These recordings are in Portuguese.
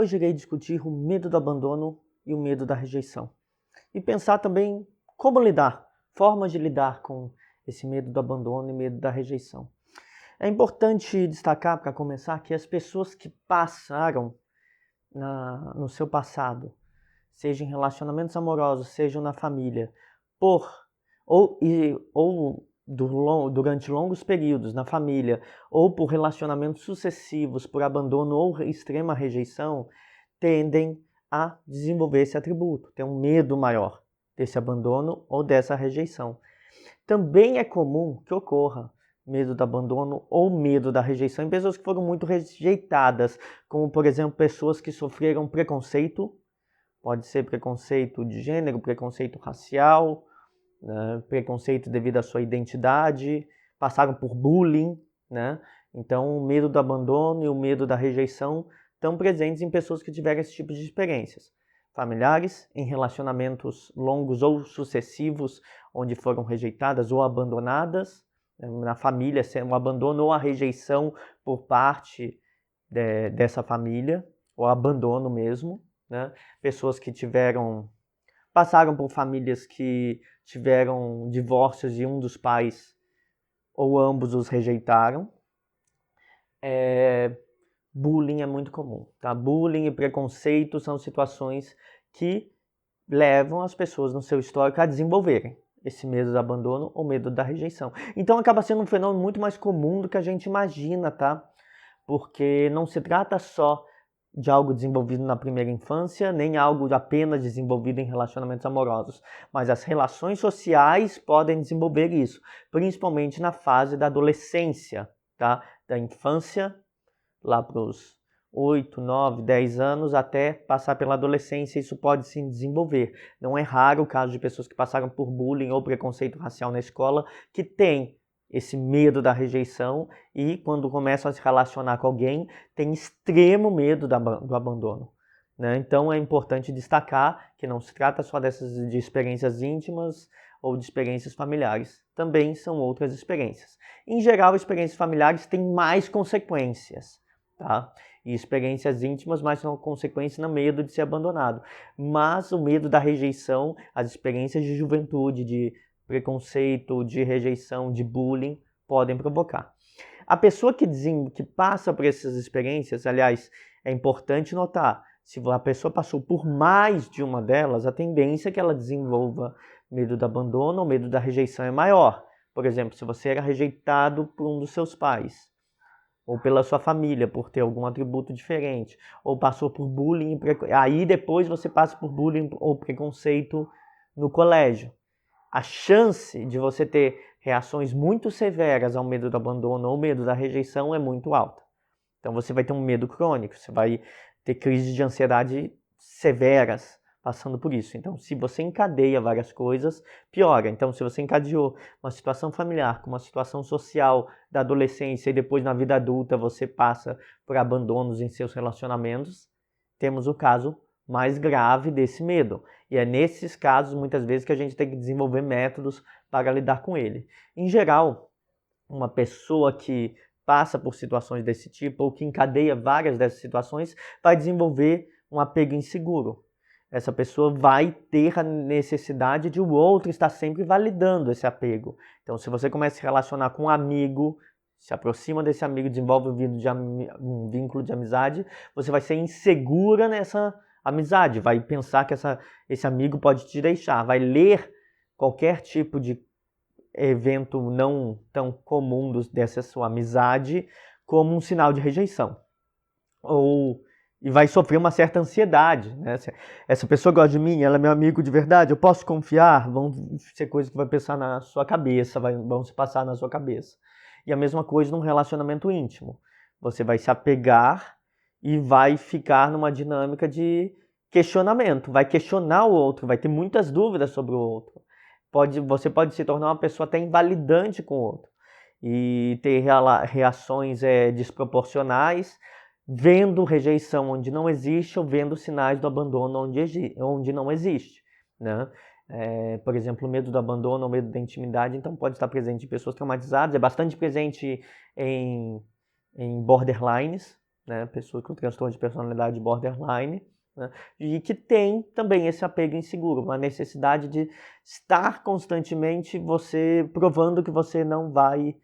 Hoje irei discutir o medo do abandono e o medo da rejeição. E pensar também como lidar, formas de lidar com esse medo do abandono e medo da rejeição. É importante destacar, para começar, que as pessoas que passaram no seu passado, seja em relacionamentos amorosos, seja na família, durante longos períodos na família, ou por relacionamentos sucessivos, por abandono ou extrema rejeição, tendem a desenvolver esse atributo, ter um medo maior desse abandono ou dessa rejeição. Também é comum que ocorra medo do abandono ou medo da rejeição em pessoas que foram muito rejeitadas, como, por exemplo, pessoas que sofreram preconceito, pode ser preconceito de gênero, preconceito racial, né, preconceito devido à sua identidade, passaram por bullying, né? Então o medo do abandono e o medo da rejeição estão presentes em pessoas que tiveram esse tipo de experiências. Familiares, em relacionamentos longos ou sucessivos, onde foram rejeitadas ou abandonadas, na família, o abandono ou a rejeição por parte dessa família, ou abandono mesmo, né? Pessoas que passaram por famílias que tiveram divórcios e um dos pais ou ambos os rejeitaram. Bullying é muito comum, tá? Bullying e preconceito são situações que levam as pessoas no seu histórico a desenvolverem esse medo do abandono ou medo da rejeição. Então acaba sendo um fenômeno muito mais comum do que a gente imagina, tá? Porque não se trata só de algo desenvolvido na primeira infância, nem algo apenas desenvolvido em relacionamentos amorosos, mas as relações sociais podem desenvolver isso, principalmente na fase da adolescência, tá? Da infância, lá para os 8, 9, 10 anos, até passar pela adolescência, isso pode sim desenvolver. Não é raro o caso de pessoas que passaram por bullying ou preconceito racial na escola, que têm esse medo da rejeição e quando começam a se relacionar com alguém, tem extremo medo do abandono, né? Então é importante destacar que não se trata só de experiências íntimas ou de experiências familiares, também são outras experiências. Em geral, experiências familiares têm mais consequências, tá? E experiências íntimas, mais uma consequência no medo de ser abandonado. Mas o medo da rejeição, as experiências de juventude, de preconceito, de rejeição, de bullying, podem provocar. A pessoa que passa por essas experiências, aliás, é importante notar, se a pessoa passou por mais de uma delas, a tendência é que ela desenvolva medo do abandono ou medo da rejeição é maior. Por exemplo, se você era rejeitado por um dos seus pais, ou pela sua família, por ter algum atributo diferente, ou passou por bullying, aí depois você passa por bullying ou preconceito no colégio. A chance de você ter reações muito severas ao medo do abandono ou medo da rejeição é muito alta. Então você vai ter um medo crônico, você vai ter crises de ansiedade severas passando por isso. Então, se você encadeia várias coisas, piora. Então, se você encadeou uma situação familiar com uma situação social da adolescência e depois na vida adulta você passa por abandonos em seus relacionamentos, temos o caso mais grave desse medo. E é nesses casos, muitas vezes, que a gente tem que desenvolver métodos para lidar com ele. Em geral, uma pessoa que passa por situações desse tipo ou que encadeia várias dessas situações vai desenvolver um apego inseguro. Essa pessoa vai ter a necessidade de o outro estar sempre validando esse apego. Então, se você começa a se relacionar com um amigo, se aproxima desse amigo, desenvolve um vínculo de amizade, você vai ser insegura nessa amizade, vai pensar que esse amigo pode te deixar, vai ler qualquer tipo de evento não tão comum dessa sua amizade como um sinal de rejeição. E vai sofrer uma certa ansiedade, né? Essa pessoa gosta de mim, ela é meu amigo de verdade, eu posso confiar? Vão ser coisas que vai pensar na sua cabeça, vão se passar na sua cabeça. E a mesma coisa num relacionamento íntimo. Você vai se apegar e vai ficar numa dinâmica de questionamento, vai questionar o outro, vai ter muitas dúvidas sobre o outro. Você pode se tornar uma pessoa até invalidante com o outro e ter reações desproporcionais, vendo rejeição onde não existe ou vendo sinais do abandono onde não existe, né? Por exemplo, o medo do abandono ou medo da intimidade, então pode estar presente em pessoas traumatizadas, é bastante presente em borderlines, né? Pessoas com transtorno de personalidade borderline, né? E que tem também esse apego inseguro, uma necessidade de estar constantemente você provando que você não vai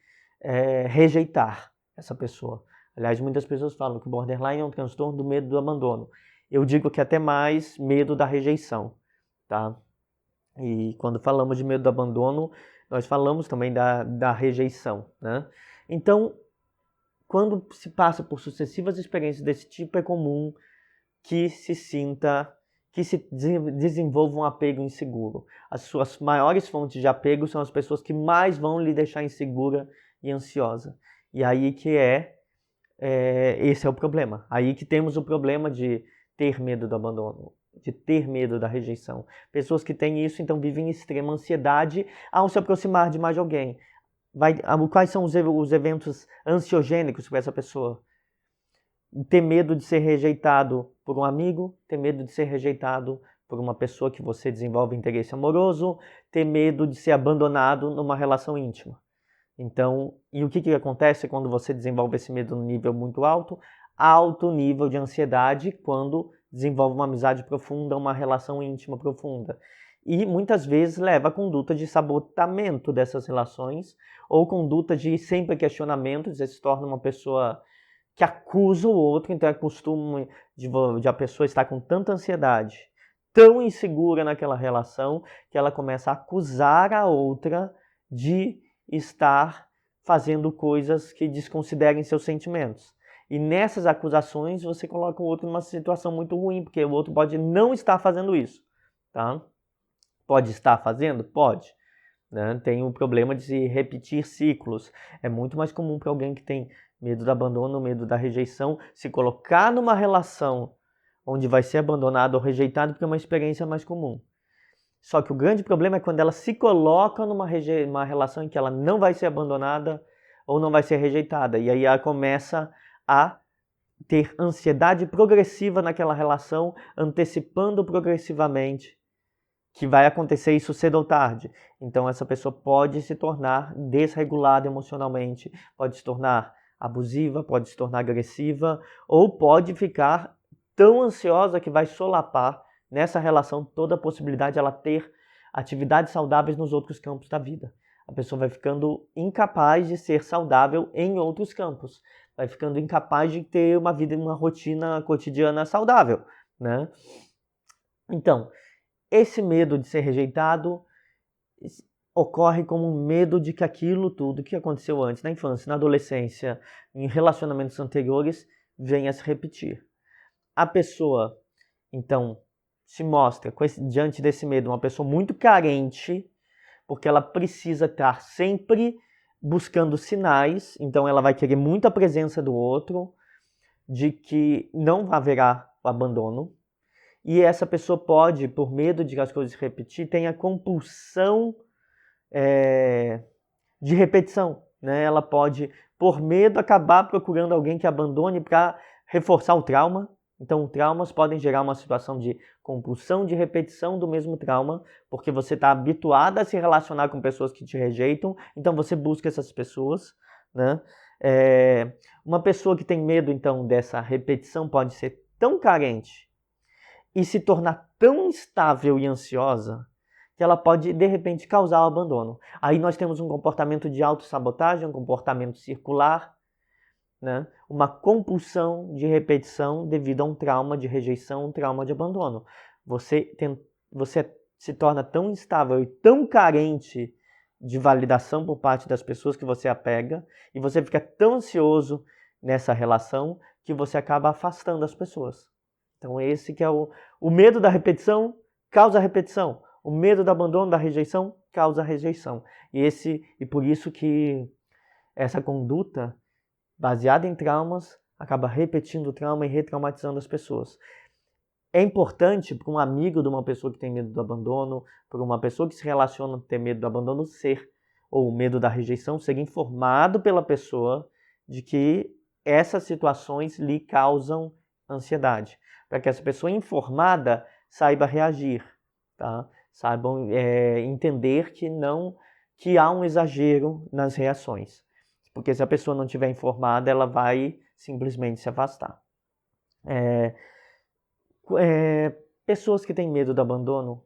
rejeitar essa pessoa. Aliás, muitas pessoas falam que o borderline é um transtorno do medo do abandono. Eu digo que até mais medo da rejeição, tá? E quando falamos de medo do abandono, nós falamos também da rejeição, né? Então, quando se passa por sucessivas experiências desse tipo, é comum que se desenvolva um apego inseguro. As suas maiores fontes de apego são as pessoas que mais vão lhe deixar insegura e ansiosa. E aí que esse é o problema. Aí que temos o problema de ter medo do abandono, de ter medo da rejeição. Pessoas que têm isso, então, vivem em extrema ansiedade ao se aproximar de mais de alguém. Quais são os eventos ansiogênicos para essa pessoa? Ter medo de ser rejeitado por um amigo, ter medo de ser rejeitado por uma pessoa que você desenvolve interesse amoroso, ter medo de ser abandonado numa relação íntima. Então, e o que acontece quando você desenvolve esse medo no nível muito alto? Alto nível de ansiedade quando desenvolve uma amizade profunda, uma relação íntima profunda. E muitas vezes leva a conduta de sabotamento dessas relações ou conduta de sempre questionamento, você se torna uma pessoa que acusa o outro, então é costume de a pessoa estar com tanta ansiedade, tão insegura naquela relação, que ela começa a acusar a outra de estar fazendo coisas que desconsiderem seus sentimentos. E nessas acusações você coloca o outro numa situação muito ruim, porque o outro pode não estar fazendo isso, tá? Pode estar fazendo? Pode. Né? Tem o problema de se repetir ciclos. É muito mais comum para alguém que tem medo do abandono, medo da rejeição, se colocar numa relação onde vai ser abandonado ou rejeitado, porque é uma experiência mais comum. Só que o grande problema é quando ela se coloca numa relação em que ela não vai ser abandonada ou não vai ser rejeitada. E aí ela começa a ter ansiedade progressiva naquela relação, antecipando progressivamente que vai acontecer isso cedo ou tarde. Então essa pessoa pode se tornar desregulada emocionalmente, pode se tornar abusiva, pode se tornar agressiva, ou pode ficar tão ansiosa que vai solapar nessa relação toda a possibilidade de ela ter atividades saudáveis nos outros campos da vida. A pessoa vai ficando incapaz de ser saudável em outros campos, vai ficando incapaz de ter uma vida, uma rotina cotidiana saudável, né? Então, esse medo de ser rejeitado ocorre como um medo de que aquilo tudo que aconteceu antes, na infância, na adolescência, em relacionamentos anteriores, venha a se repetir. A pessoa, então, se mostra, diante desse medo, uma pessoa muito carente, porque ela precisa estar sempre buscando sinais, então ela vai querer muita presença do outro, de que não haverá o abandono. E essa pessoa pode, por medo de as coisas se repetir, tem a compulsão de repetição. Né? Ela pode, por medo, acabar procurando alguém que abandone para reforçar o trauma. Então, traumas podem gerar uma situação de compulsão de repetição do mesmo trauma, porque você está habituado a se relacionar com pessoas que te rejeitam, então você busca essas pessoas. Né? Uma pessoa que tem medo, então, dessa repetição pode ser tão carente e se tornar tão instável e ansiosa que ela pode, de repente, causar o abandono. Aí nós temos um comportamento de autossabotagem, um comportamento circular, né? Uma compulsão de repetição devido a um trauma de rejeição, um trauma de abandono. Você se torna tão instável e tão carente de validação por parte das pessoas que você apega, e você fica tão ansioso nessa relação que você acaba afastando as pessoas. Então esse que é o medo da repetição causa repetição. O medo do abandono, da rejeição, causa rejeição. E por isso que essa conduta, baseada em traumas, acaba repetindo o trauma e retraumatizando as pessoas. É importante para um amigo de uma pessoa que tem medo do abandono, para uma pessoa que se relaciona ter medo do abandono, ou medo da rejeição, ser informado pela pessoa de que essas situações lhe causam ansiedade. Para que essa pessoa informada saiba reagir, tá? Saibam entender que há um exagero nas reações. Porque se a pessoa não estiver informada, ela vai simplesmente se afastar. Pessoas que têm medo do abandono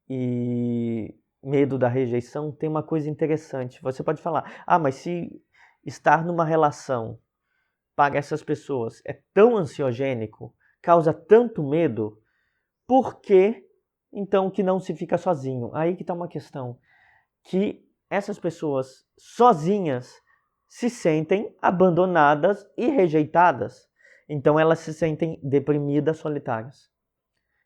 e medo da rejeição tem uma coisa interessante. Você pode falar, mas se estar numa relação para essas pessoas é tão ansiogênico, causa tanto medo, por que então que não se fica sozinho? Aí que está uma questão, que essas pessoas sozinhas se sentem abandonadas e rejeitadas. Então elas se sentem deprimidas, solitárias.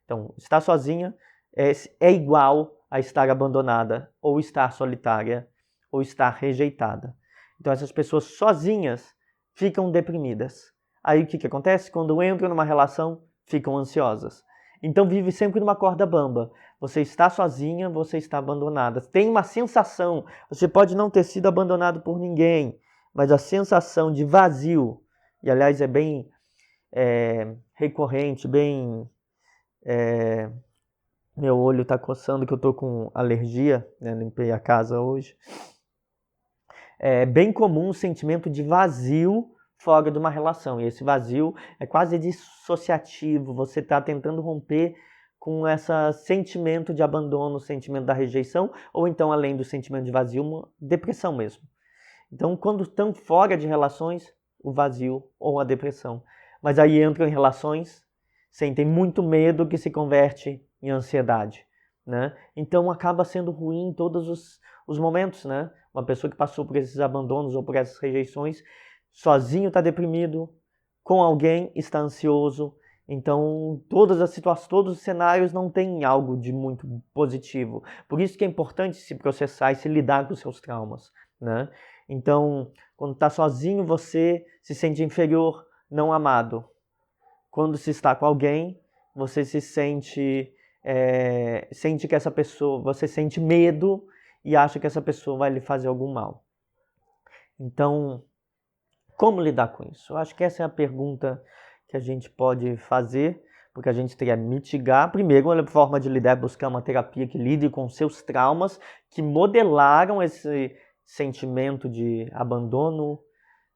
Então, estar sozinha é igual a estar abandonada, ou estar solitária, ou estar rejeitada. Então essas pessoas sozinhas ficam deprimidas. Aí o que acontece? Quando entram numa relação, ficam ansiosas. Então vive sempre numa corda bamba. Você está sozinha, você está abandonada. Tem uma sensação, você pode não ter sido abandonado por ninguém, mas a sensação de vazio, e aliás é bem recorrente, bem... meu olho está coçando que eu estou com alergia, né? Limpei a casa hoje. É bem comum o sentimento de vazio fora de uma relação. E esse vazio é quase dissociativo. Você está tentando romper com esse sentimento de abandono, sentimento da rejeição, ou então, além do sentimento de vazio, uma depressão mesmo. Então, quando estão fora de relações, o vazio ou a depressão. Mas aí entram em relações, sentem muito medo que se converte em ansiedade, né? Então acaba sendo ruim em todos os momentos, né? Uma pessoa que passou por esses abandonos ou por essas rejeições, sozinho está deprimido, com alguém está ansioso. Então todas as situações, todos os cenários não têm algo de muito positivo. Por isso que é importante se processar e se lidar com os seus traumas, né? Então, quando está sozinho, você se sente inferior, não amado. Quando se está com alguém, você se sente que essa pessoa, você sente medo e acha que essa pessoa vai lhe fazer algum mal. Então, como lidar com isso? Eu acho que essa é a pergunta que a gente pode fazer, porque a gente teria que mitigar. Primeiro, a forma de lidar é buscar uma terapia que lide com seus traumas, que modelaram esse sentimento de abandono,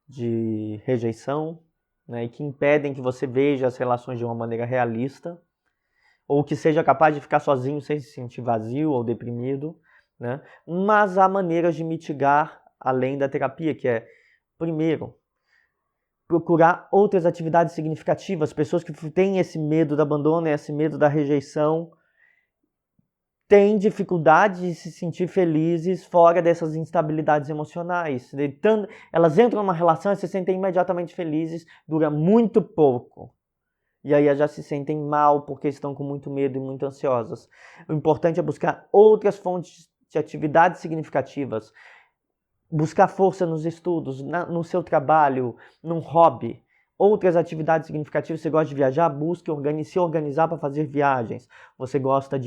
de rejeição, né, e que impedem que você veja as relações de uma maneira realista, ou que seja capaz de ficar sozinho sem se sentir vazio ou deprimido, né? Mas há maneiras de mitigar além da terapia, que é, primeiro, procurar outras atividades significativas. Pessoas que têm esse medo do abandono, esse medo da rejeição, têm dificuldade de se sentir felizes fora dessas instabilidades emocionais. Elas entram numa relação e se sentem imediatamente felizes, dura muito pouco. E aí elas já se sentem mal porque estão com muito medo e muito ansiosas. O importante é buscar outras fontes de atividades significativas. Buscar força nos estudos, no seu trabalho, num hobby. Outras atividades significativas. Você gosta de viajar? Busque se organizar para fazer viagens. Você gosta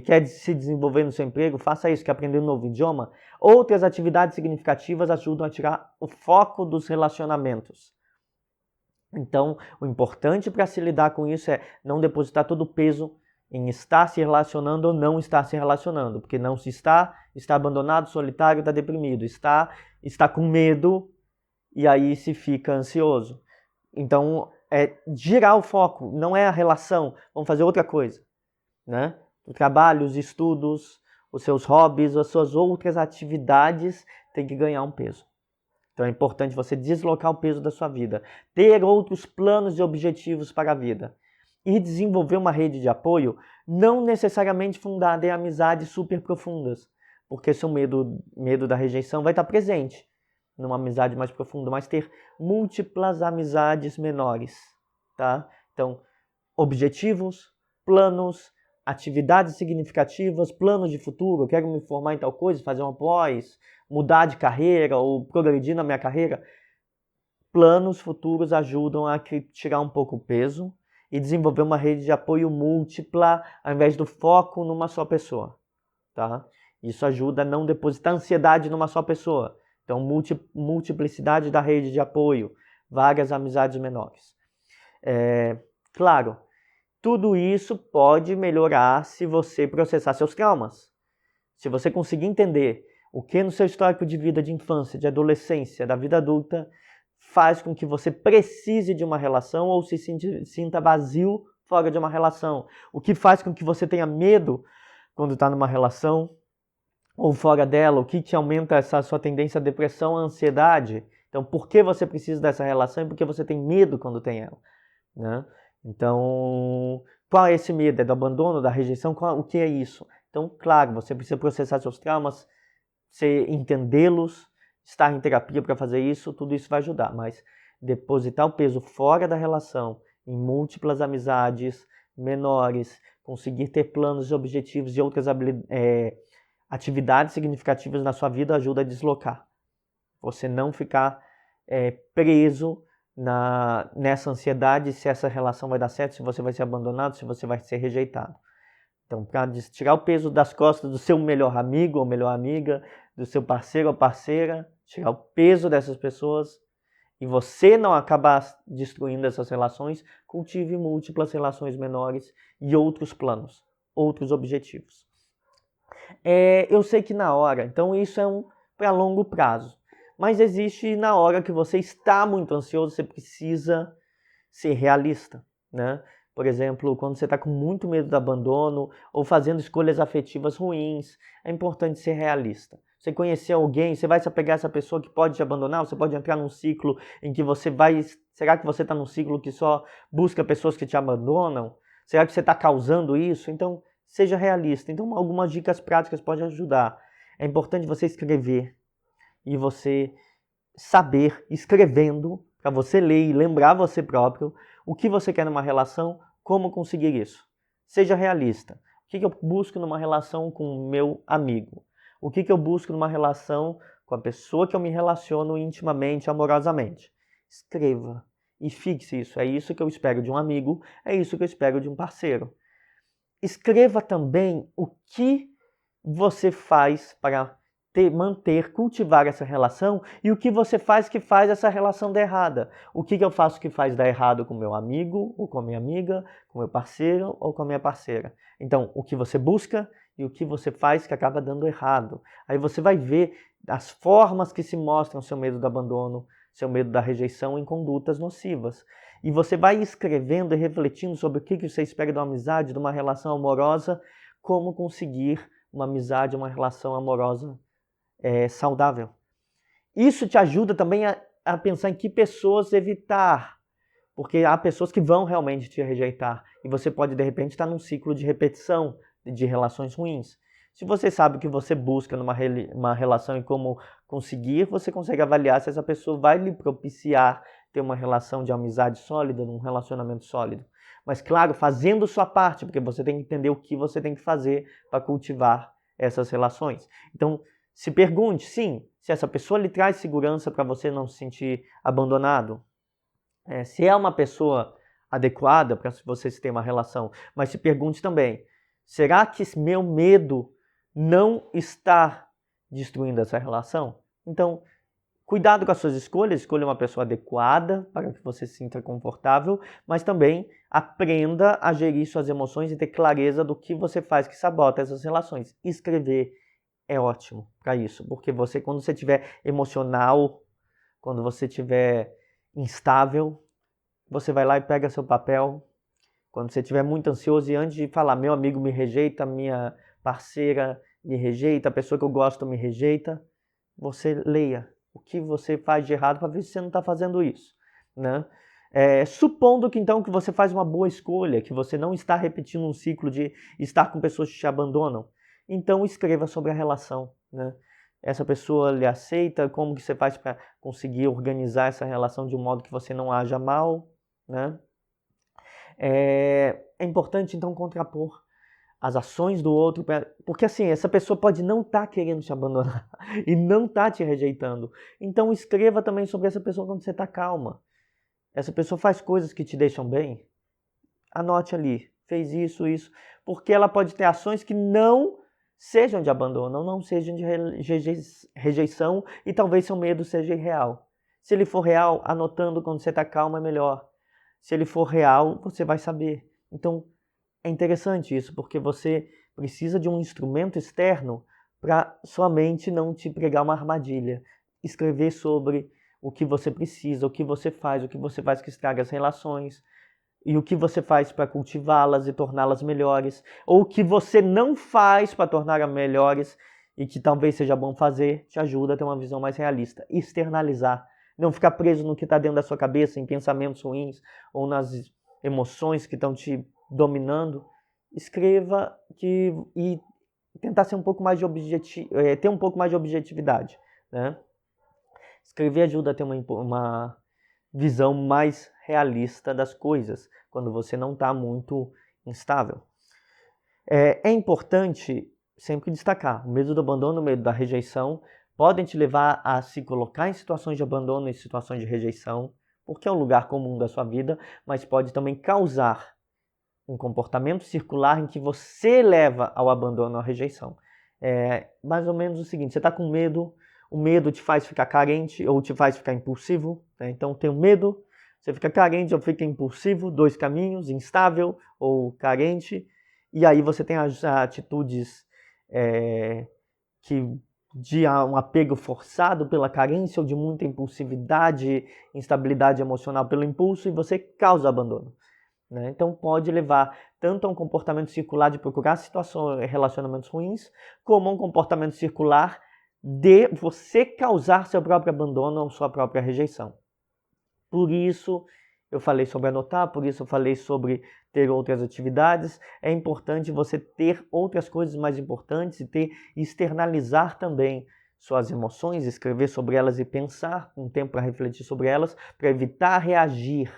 quer se desenvolver no seu emprego? Faça isso, quer aprender um novo idioma? Outras atividades significativas ajudam a tirar o foco dos relacionamentos. Então, o importante para se lidar com isso é não depositar todo o peso em estar se relacionando ou não estar se relacionando. Porque não se está abandonado, solitário, está deprimido. Está com medo e aí se fica ansioso. Então, é girar o foco, não é a relação. Vamos fazer outra coisa, né? O trabalho, os estudos, os seus hobbies, as suas outras atividades têm que ganhar um peso. Então é importante você deslocar o peso da sua vida, ter outros planos e objetivos para a vida e desenvolver uma rede de apoio não necessariamente fundada em amizades super profundas, porque seu medo da rejeição vai estar presente numa amizade mais profunda, mas ter múltiplas amizades menores, tá? Então, objetivos, planos, atividades significativas, planos de futuro, eu quero me formar em tal coisa, fazer uma pós, mudar de carreira ou progredir na minha carreira. Planos futuros ajudam a tirar um pouco o peso e desenvolver uma rede de apoio múltipla ao invés do foco numa só pessoa, tá? Isso ajuda a não depositar ansiedade numa só pessoa. Então, multiplicidade da rede de apoio, várias amizades menores. Claro, tudo isso pode melhorar se você processar seus traumas. Se você conseguir entender o que no seu histórico de vida de infância, de adolescência, da vida adulta faz com que você precise de uma relação ou se sinta vazio fora de uma relação. O que faz com que você tenha medo quando está numa relação ou fora dela. O que te aumenta essa sua tendência à depressão, à ansiedade. Então, por que você precisa dessa relação e por que você tem medo quando tem ela, né? Então, qual é esse medo? É do abandono, da rejeição? O que é isso? Então, claro, você precisa processar seus traumas, você entendê-los, estar em terapia para fazer isso, tudo isso vai ajudar. Mas depositar o peso fora da relação, em múltiplas amizades menores, conseguir ter planos e objetivos e outras atividades significativas na sua vida ajuda a deslocar. Você não ficar preso nessa ansiedade se essa relação vai dar certo, se você vai ser abandonado, se você vai ser rejeitado. Então, para tirar o peso das costas do seu melhor amigo ou melhor amiga, do seu parceiro ou parceira, tirar o peso dessas pessoas e você não acabar destruindo essas relações, cultive múltiplas relações menores e outros planos, outros objetivos. Eu sei que na hora, então isso é para longo prazo. Mas existe na hora que você está muito ansioso, você precisa ser realista, né? Por exemplo, quando você está com muito medo do abandono ou fazendo escolhas afetivas ruins, é importante ser realista. Você conhecer alguém, você vai se apegar a essa pessoa que pode te abandonar, você pode entrar num ciclo em que você vai... Será que você está num ciclo que só busca pessoas que te abandonam? Será que você está causando isso? Então, seja realista. Então, algumas dicas práticas podem ajudar. É importante você escrever e você saber, escrevendo, para você ler e lembrar você próprio o que você quer numa relação, como conseguir isso. Seja realista. O que eu busco numa relação com o meu amigo? O que eu busco numa relação com a pessoa que eu me relaciono intimamente, amorosamente? Escreva e fixe isso. É isso que eu espero de um amigo, é isso que eu espero de um parceiro. Escreva também o que você faz para cultivar essa relação e o que você faz que faz essa relação dar errada. O que eu faço que faz dar errado com meu amigo, ou com a minha amiga, com meu parceiro ou com a minha parceira. Então, o que você busca e o que você faz que acaba dando errado. Aí você vai ver as formas que se mostram seu medo do abandono, seu medo da rejeição em condutas nocivas. E você vai escrevendo e refletindo sobre o que você espera de uma amizade, de uma relação amorosa, como conseguir uma amizade, uma relação amorosa saudável. Isso te ajuda também a pensar em que pessoas evitar, porque há pessoas que vão realmente te rejeitar e você pode de repente estar num ciclo de repetição de relações ruins. Se você sabe o que você busca numa relação e como conseguir, você consegue avaliar se essa pessoa vai lhe propiciar ter uma relação de amizade sólida, um relacionamento sólido. Mas claro, fazendo sua parte, porque você tem que entender o que você tem que fazer para cultivar essas relações. Então, se pergunte, sim, se essa pessoa lhe traz segurança para você não se sentir abandonado. Se é uma pessoa adequada para você ter uma relação. Mas se pergunte também, será que meu medo não está destruindo essa relação? Então, cuidado com as suas escolhas, escolha uma pessoa adequada para que você se sinta confortável, mas também aprenda a gerir suas emoções e ter clareza do que você faz que sabota essas relações. Escrever é ótimo para isso, porque você, quando você estiver emocional, quando você estiver instável, você vai lá e pega seu papel. Quando você estiver muito ansioso e antes de falar, meu amigo me rejeita, minha parceira me rejeita, a pessoa que eu gosto me rejeita, você leia o que você faz de errado para ver se você não está fazendo isso, né? Supondo que então que você faz uma boa escolha, que você não está repetindo um ciclo de estar com pessoas que te abandonam, então escreva sobre a relação, né? Essa pessoa lhe aceita, como que você faz para conseguir organizar essa relação de um modo que você não haja mal, né? É importante então contrapor as ações do outro, porque assim, essa pessoa pode não estar querendo te abandonar e não estar te rejeitando. Então escreva também sobre essa pessoa quando você está calma. Essa pessoa faz coisas que te deixam bem? Anote ali, fez isso, porque ela pode ter ações que não sejam de abandono, não sejam de rejeição e talvez seu medo seja irreal. Se ele for real, anotando quando você está calma é melhor. Se ele for real, você vai saber. Então, é interessante isso, porque você precisa de um instrumento externo para sua mente não te pregar uma armadilha. Escrever sobre o que você precisa, o que você faz que estraga as relações, e o que você faz para cultivá-las e torná-las melhores, ou o que você não faz para torná-las melhores e que talvez seja bom fazer, te ajuda a ter uma visão mais realista. Externalizar, não ficar preso no que está dentro da sua cabeça, em pensamentos ruins ou nas emoções que estão te dominando. Escreva e tentar ser um pouco mais de ter um pouco mais de objetividade, né? Escrever ajuda a ter uma visão mais realista das coisas, quando você não está muito instável. É importante sempre destacar, o medo do abandono, o medo da rejeição, podem te levar a se colocar em situações de abandono e situações de rejeição, porque é um lugar comum da sua vida, mas pode também causar um comportamento circular em que você leva ao abandono ou à rejeição. É mais ou menos o seguinte, você está com medo, o medo te faz ficar carente ou te faz ficar impulsivo, né? Então tem o medo, você fica carente ou fica impulsivo, 2 caminhos, instável ou carente, e aí você tem as atitudes de um apego forçado pela carência ou de muita impulsividade, instabilidade emocional pelo impulso, e você causa abandono. Né? Então pode levar tanto a um comportamento circular de procurar situações, relacionamentos ruins, como a um comportamento circular de você causar seu próprio abandono ou sua própria rejeição. Por isso eu falei sobre anotar, por isso eu falei sobre ter outras atividades. É importante você ter outras coisas mais importantes e externalizar também suas emoções, escrever sobre elas e pensar um tempo para refletir sobre elas, para evitar reagir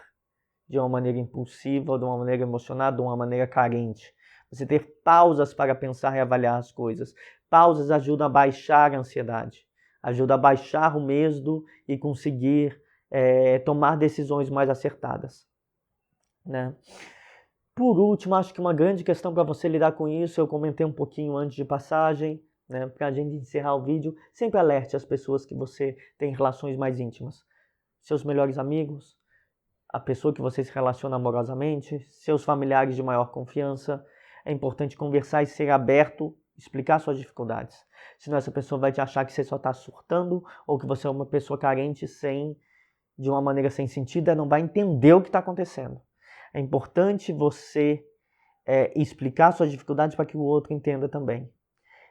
de uma maneira impulsiva, ou de uma maneira emocionada, de uma maneira carente. Você ter pausas para pensar e avaliar as coisas. Pausas ajudam a baixar a ansiedade, ajuda a baixar o medo e conseguir tomar decisões mais acertadas, né? Por último, acho que uma grande questão para você lidar com isso, eu comentei um pouquinho antes de passagem, né? Para a gente encerrar o vídeo, sempre alerte as pessoas que você tem relações mais íntimas. Seus melhores amigos, a pessoa que você se relaciona amorosamente, seus familiares de maior confiança. É importante conversar e ser aberto, explicar suas dificuldades. Senão essa pessoa vai te achar que você só está surtando ou que você é uma pessoa carente de uma maneira sem sentido, e não vai entender o que está acontecendo. É importante você explicar suas dificuldades para que o outro entenda também.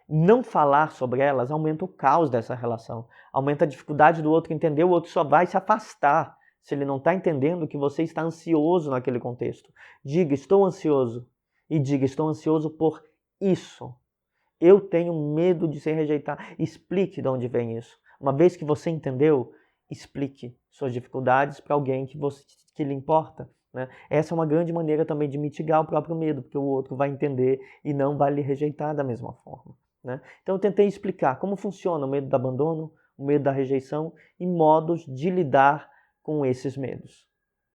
Não falar sobre elas aumenta o caos dessa relação, aumenta a dificuldade do outro entender, o outro só vai se afastar se ele não está entendendo que você está ansioso naquele contexto. Diga, estou ansioso. E diga, estou ansioso por isso. Eu tenho medo de ser rejeitado. Explique de onde vem isso. Uma vez que você entendeu, explique suas dificuldades para alguém que lhe importa. Né? Essa é uma grande maneira também de mitigar o próprio medo, porque o outro vai entender e não vai lhe rejeitar da mesma forma. Né? Então eu tentei explicar como funciona o medo do abandono, o medo da rejeição e modos de lidar com esses medos.